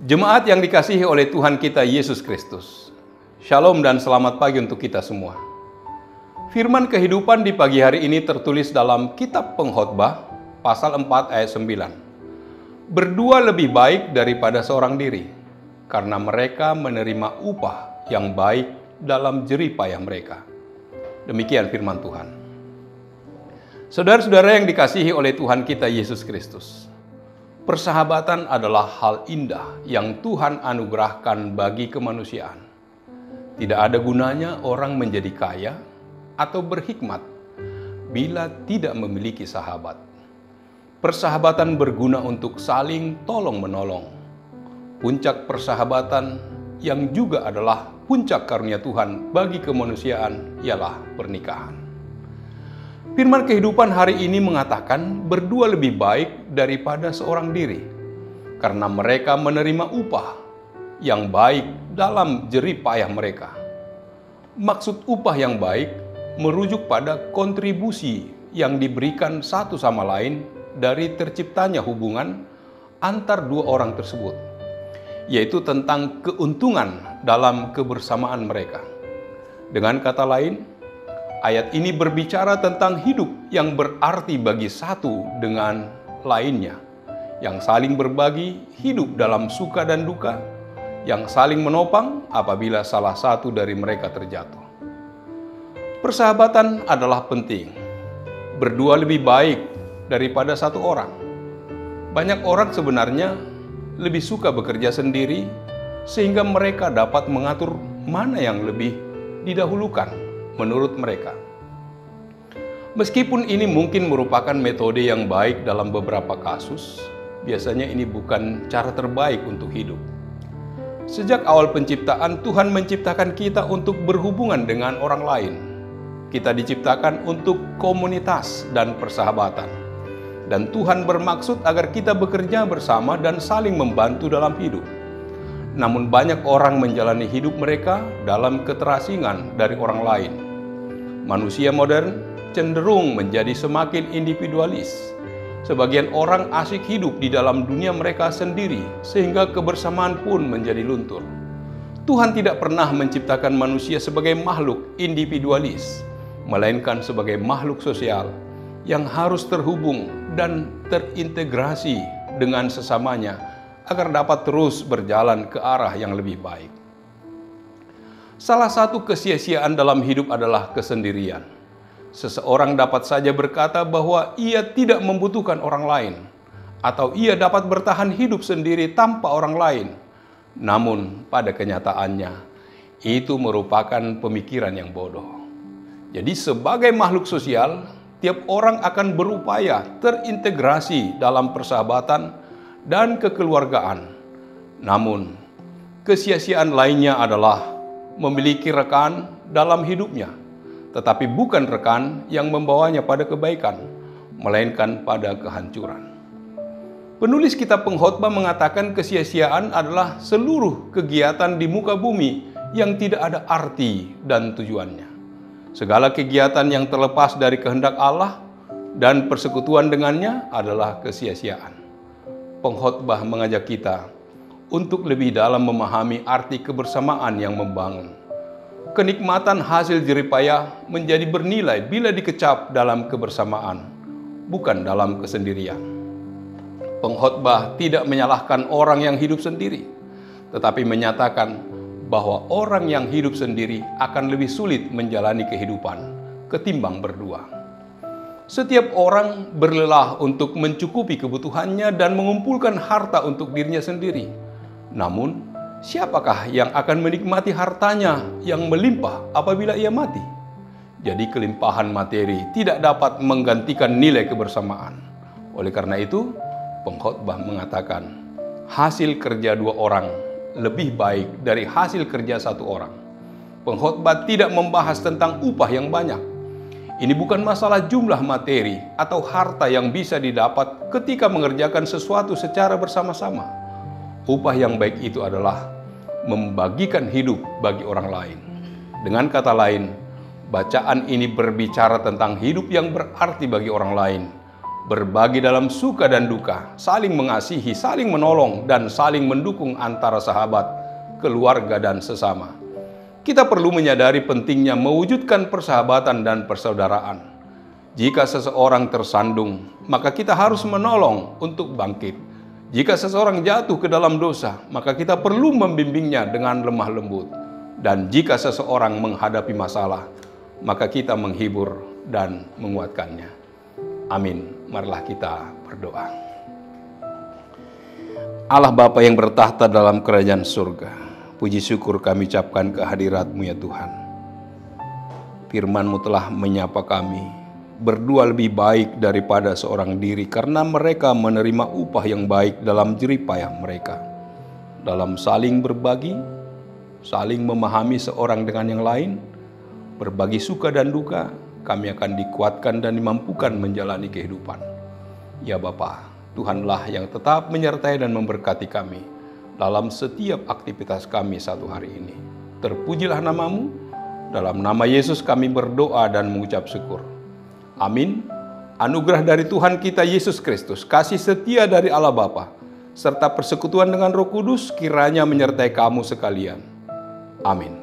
Jemaat yang dikasihi oleh Tuhan kita Yesus Kristus. Shalom dan selamat pagi untuk kita semua. Firman kehidupan di pagi hari ini tertulis dalam kitab Pengkhotbah pasal 4 ayat 9. Berdua lebih baik daripada seorang diri, karena mereka menerima upah yang baik dalam jerih payah mereka. Demikian firman Tuhan. Saudara-saudara yang dikasihi oleh Tuhan kita Yesus Kristus. Persahabatan adalah hal indah yang Tuhan anugerahkan bagi kemanusiaan. Tidak ada gunanya orang menjadi kaya atau berhikmat bila tidak memiliki sahabat. Persahabatan berguna untuk saling tolong-menolong. Puncak persahabatan yang juga adalah puncak karunia Tuhan bagi kemanusiaan ialah pernikahan. Firman kehidupan hari ini mengatakan berdua lebih baik daripada seorang diri, karena mereka menerima upah yang baik dalam jerih payah mereka. Maksud upah yang baik merujuk pada kontribusi yang diberikan satu sama lain dari terciptanya hubungan antar dua orang tersebut, yaitu tentang keuntungan dalam kebersamaan mereka. Dengan kata lain, ayat ini berbicara tentang hidup yang berarti bagi satu dengan lainnya, yang saling berbagi hidup dalam suka dan duka, yang saling menopang apabila salah satu dari mereka terjatuh. Persahabatan adalah penting. Berdua lebih baik daripada satu orang. Banyak orang sebenarnya lebih suka bekerja sendiri, sehingga mereka dapat mengatur mana yang lebih didahulukan menurut mereka. Meskipun ini mungkin merupakan metode yang baik dalam beberapa kasus, biasanya ini bukan cara terbaik untuk hidup. Sejak awal penciptaan, Tuhan menciptakan kita untuk berhubungan dengan orang lain. Kita diciptakan untuk komunitas dan persahabatan. Dan Tuhan bermaksud agar kita bekerja bersama dan saling membantu dalam hidup. Namun banyak orang menjalani hidup mereka dalam keterasingan dari orang lain. Manusia modern cenderung menjadi semakin individualis. Sebagian orang asyik hidup di dalam dunia mereka sendiri, sehingga kebersamaan pun menjadi luntur. Tuhan tidak pernah menciptakan manusia sebagai makhluk individualis, melainkan sebagai makhluk sosial yang harus terhubung dan terintegrasi dengan sesamanya agar dapat terus berjalan ke arah yang lebih baik. Salah satu kesia-siaan dalam hidup adalah kesendirian. Seseorang dapat saja berkata bahwa ia tidak membutuhkan orang lain, atau ia dapat bertahan hidup sendiri tanpa orang lain. Namun pada kenyataannya, itu merupakan pemikiran yang bodoh. Jadi sebagai makhluk sosial, tiap orang akan berupaya terintegrasi dalam persahabatan dan kekeluargaan. Namun, kesia-siaan lainnya adalah memiliki rekan dalam hidupnya, tetapi bukan rekan yang membawanya pada kebaikan, melainkan pada kehancuran. Penulis kitab Pengkhotbah mengatakan kesia-siaan adalah seluruh kegiatan di muka bumi yang tidak ada arti dan tujuannya. Segala kegiatan yang terlepas dari kehendak Allah dan persekutuan dengannya adalah kesia-siaan. Pengkhotbah mengajak kita untuk lebih dalam memahami arti kebersamaan yang membangun. Kenikmatan hasil jerih payah menjadi bernilai bila dikecap dalam kebersamaan, bukan dalam kesendirian. Pengkhotbah tidak menyalahkan orang yang hidup sendiri, tetapi menyatakan bahwa orang yang hidup sendiri akan lebih sulit menjalani kehidupan ketimbang berdua. Setiap orang berlelah untuk mencukupi kebutuhannya dan mengumpulkan harta untuk dirinya sendiri. Namun, siapakah yang akan menikmati hartanya yang melimpah apabila ia mati? Jadi kelimpahan materi tidak dapat menggantikan nilai kebersamaan. Oleh karena itu, Pengkhotbah mengatakan, hasil kerja dua orang lebih baik dari hasil kerja satu orang. Pengkhotbah tidak membahas tentang upah yang banyak. Ini bukan masalah jumlah materi atau harta yang bisa didapat ketika mengerjakan sesuatu secara bersama-sama. Upah yang baik itu adalah membagikan hidup bagi orang lain. Dengan kata lain, bacaan ini berbicara tentang hidup yang berarti bagi orang lain, berbagi dalam suka dan duka, saling mengasihi, saling menolong, dan saling mendukung antara sahabat, keluarga, dan sesama. Kita perlu menyadari pentingnya mewujudkan persahabatan dan persaudaraan. Jika seseorang tersandung, maka kita harus menolong untuk bangkit. Jika seseorang jatuh ke dalam dosa, maka kita perlu membimbingnya dengan lemah lembut. Dan jika seseorang menghadapi masalah, maka kita menghibur dan menguatkannya. Amin. Marilah kita berdoa. Allah Bapa yang bertahta dalam kerajaan surga, puji syukur kami ucapkan kehadirat-Mu ya Tuhan. Firman-Mu telah menyapa kami, berdua lebih baik daripada seorang diri, karena mereka menerima upah yang baik dalam jerih payah mereka. Dalam saling berbagi, saling memahami seorang dengan yang lain, berbagi suka dan duka, kami akan dikuatkan dan dimampukan menjalani kehidupan. Ya Bapa, Tuhanlah yang tetap menyertai dan memberkati kami dalam setiap aktivitas kami satu hari ini. Terpujilah nama-Mu, dalam nama Yesus kami berdoa dan mengucap syukur. Amin. Anugerah dari Tuhan kita Yesus Kristus, kasih setia dari Allah Bapa, serta persekutuan dengan Roh Kudus kiranya menyertai kamu sekalian. Amin.